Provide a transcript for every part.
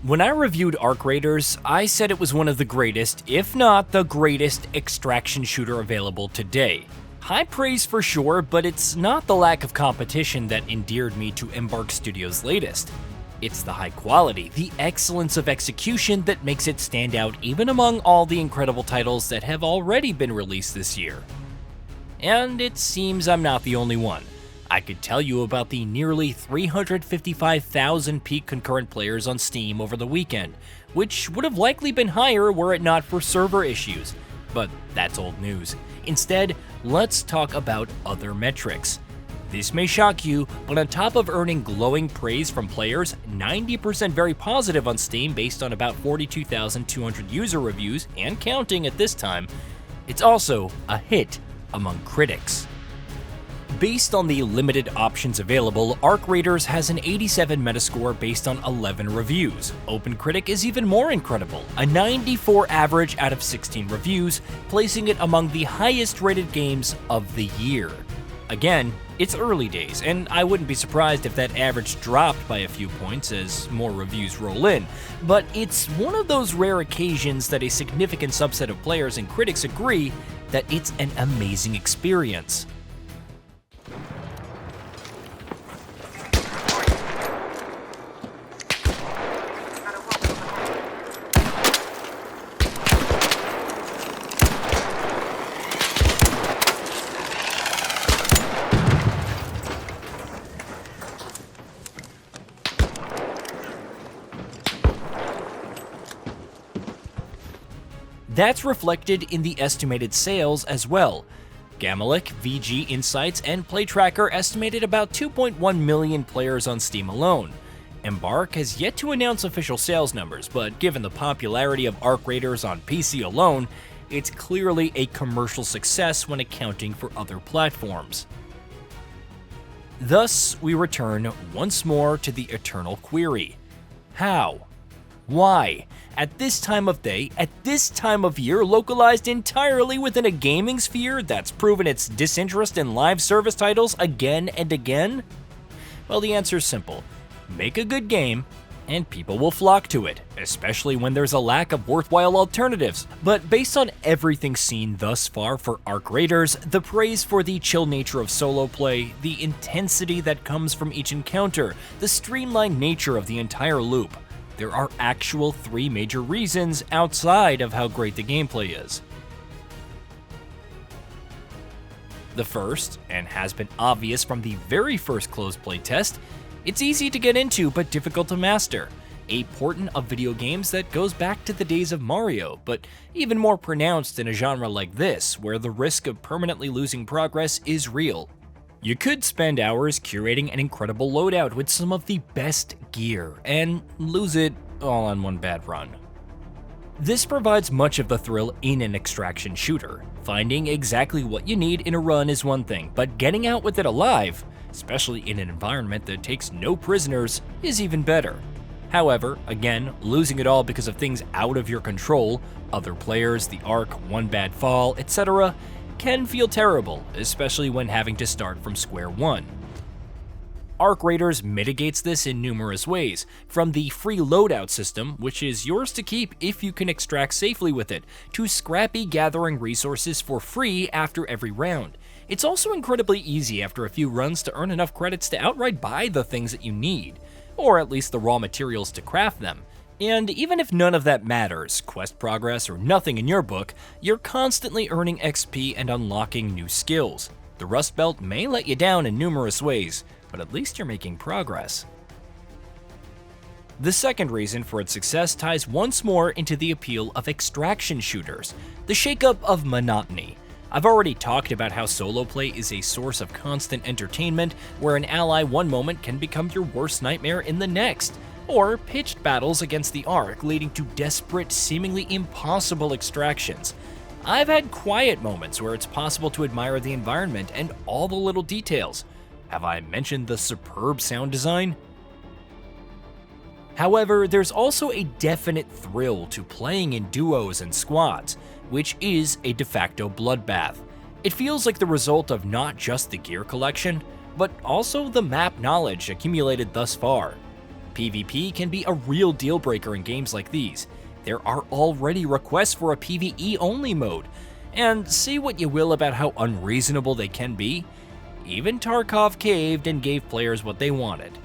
When I reviewed Arc Raiders, I said it was one of the greatest, if not the greatest, extraction shooter available today. High praise for sure, but it's not the lack of competition that endeared me to Embark Studios' latest. It's the high quality, the excellence of execution that makes it stand out even among all the incredible titles that have already been released this year. And it seems I'm not the only one. I could tell you about the nearly 355,000 peak concurrent players on Steam over the weekend, which would have likely been higher were it not for server issues. But that's old news. Instead, let's talk about other metrics. This may shock you, but on top of earning glowing praise from players, 90% very positive on Steam based on about 42,200 user reviews and counting at this time, it's also a hit among critics. Based on the limited options available, Arc Raiders has an 87 Metascore based on 11 reviews. OpenCritic is even more incredible, a 94 average out of 16 reviews, placing it among the highest rated games of the year. Again, it's early days, and I wouldn't be surprised if that average dropped by a few points as more reviews roll in, but it's one of those rare occasions that a significant subset of players and critics agree that it's an amazing experience. That's reflected in the estimated sales as well. Gamalik, VG Insights, and PlayTracker estimated about 2.1 million players on Steam alone. Embark has yet to announce official sales numbers, but given the popularity of Arc Raiders on PC alone, it's clearly a commercial success when accounting for other platforms. Thus, we return once more to the eternal query. How? Why? At this time of day, at this time of year, localized entirely within a gaming sphere that's proven its disinterest in live service titles again and again? Well, the answer's simple. Make a good game, and people will flock to it, especially when there's a lack of worthwhile alternatives. But based on everything seen thus far for Arc Raiders, the praise for the chill nature of solo play, the intensity that comes from each encounter, the streamlined nature of the entire loop, there are actual 3 major reasons outside of how great the gameplay is. The first, and has been obvious from the very first closed play test, it's easy to get into but difficult to master. A portent of video games that goes back to the days of Mario, but even more pronounced in a genre like this, where the risk of permanently losing progress is real. You could spend hours curating an incredible loadout with some of the best gear, and lose it all on one bad run. This provides much of the thrill in an extraction shooter. Finding exactly what you need in a run is one thing, but getting out with it alive, especially in an environment that takes no prisoners, is even better. However, again, losing it all because of things out of your control, other players, the arc, one bad fall, etc., can feel terrible, especially when having to start from square one. Arc Raiders mitigates this in numerous ways, from the free loadout system, which is yours to keep if you can extract safely with it, to scrappy gathering resources for free after every round. It's also incredibly easy after a few runs to earn enough credits to outright buy the things that you need, or at least the raw materials to craft them. And even if none of that matters, quest progress or nothing in your book, you're constantly earning XP and unlocking new skills. The Rust Belt may let you down in numerous ways, but at least you're making progress. The second reason for its success ties once more into the appeal of extraction shooters, the shakeup of monotony. I've already talked about how solo play is a source of constant entertainment, where an ally one moment can become your worst nightmare in the next, or pitched battles against the Ark leading to desperate, seemingly impossible extractions. I've had quiet moments where it's possible to admire the environment and all the little details. Have I mentioned the superb sound design? However, there's also a definite thrill to playing in duos and squads, which is a de facto bloodbath. It feels like the result of not just the gear collection, but also the map knowledge accumulated thus far. PvP can be a real deal breaker in games like these. There are already requests for a PvE-only mode, and say what you will about how unreasonable they can be, even Tarkov caved and gave players what they wanted.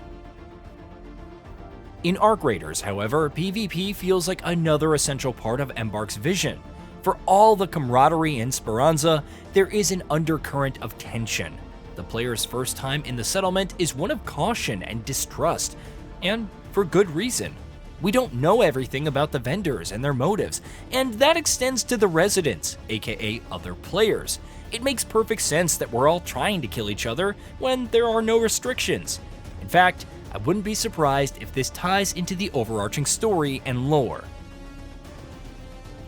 In Arc Raiders, however, PvP feels like another essential part of Embark's vision. For all the camaraderie and speranza, there is an undercurrent of tension. The player's first time in the settlement is one of caution and distrust, and for good reason. We don't know everything about the vendors and their motives, and that extends to the residents, aka other players. It makes perfect sense that we're all trying to kill each other when there are no restrictions. In fact, I wouldn't be surprised if this ties into the overarching story and lore.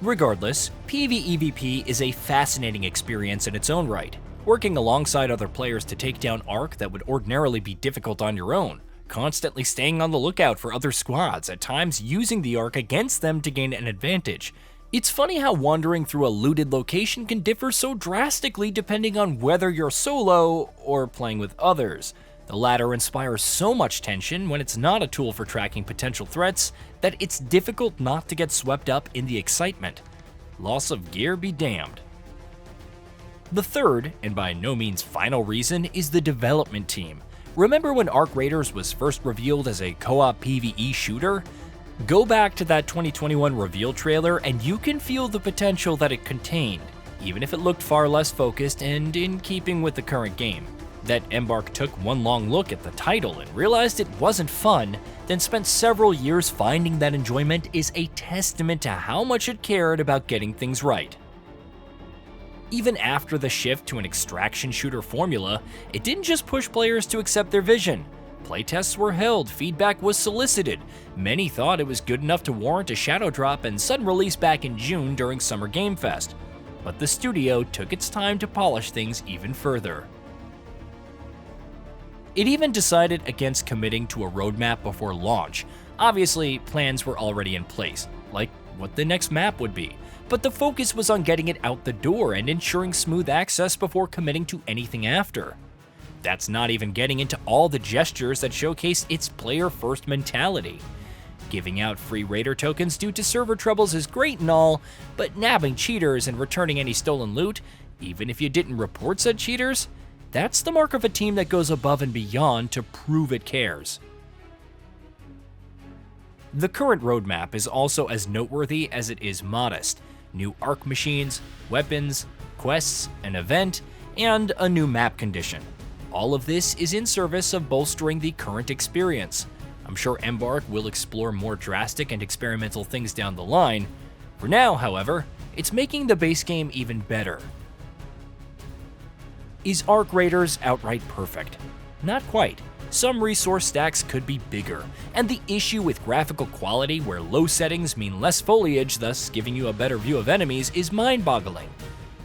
Regardless, PvEvP is a fascinating experience in its own right, working alongside other players to take down Arc that would ordinarily be difficult on your own, constantly staying on the lookout for other squads, at times using the Arc against them to gain an advantage. It's funny how wandering through a looted location can differ so drastically depending on whether you're solo or playing with others. The latter inspires so much tension when it's not a tool for tracking potential threats that it's difficult not to get swept up in the excitement. Loss of gear be damned. The third, and by no means final reason, is the development team. Remember when Arc Raiders was first revealed as a co-op PvE shooter? Go back to that 2021 reveal trailer and you can feel the potential that it contained, even if it looked far less focused and in keeping with the current game. That Embark took one long look at the title and realized it wasn't fun, then spent several years finding that enjoyment is a testament to how much it cared about getting things right. Even after the shift to an extraction shooter formula, it didn't just push players to accept their vision. Playtests were held, feedback was solicited. Many thought it was good enough to warrant a shadow drop and sudden release back in June during Summer Game Fest. But the studio took its time to polish things even further. It even decided against committing to a roadmap before launch. Obviously, plans were already in place, like what the next map would be, but the focus was on getting it out the door and ensuring smooth access before committing to anything after. That's not even getting into all the gestures that showcase its player-first mentality. Giving out free Raider tokens due to server troubles is great and all, but nabbing cheaters and returning any stolen loot, even if you didn't report said cheaters, that's the mark of a team that goes above and beyond to prove it cares. The current roadmap is also as noteworthy as it is modest. New Arc machines, weapons, quests, an event, and a new map condition. All of this is in service of bolstering the current experience. I'm sure Embark will explore more drastic and experimental things down the line. For now, however, it's making the base game even better. Is Arc Raiders outright perfect? Not quite. Some resource stacks could be bigger, and the issue with graphical quality where low settings mean less foliage, thus giving you a better view of enemies, is mind-boggling.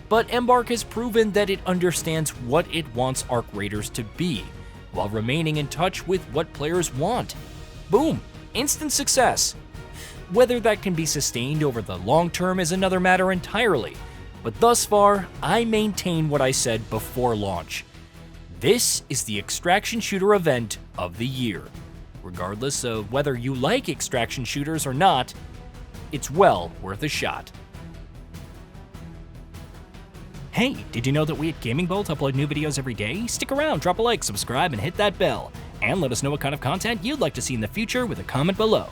But Embark has proven that it understands what it wants Arc Raiders to be, while remaining in touch with what players want. Boom! Instant success! Whether that can be sustained over the long term is another matter entirely, but thus far, I maintain what I said before launch. This is the extraction shooter event of the year. Regardless of whether you like extraction shooters or not, it's well worth a shot. Hey, did you know that we at GamingBolt upload new videos every day? Stick around, drop a like, subscribe, and hit that bell. And let us know what kind of content you'd like to see in the future with a comment below.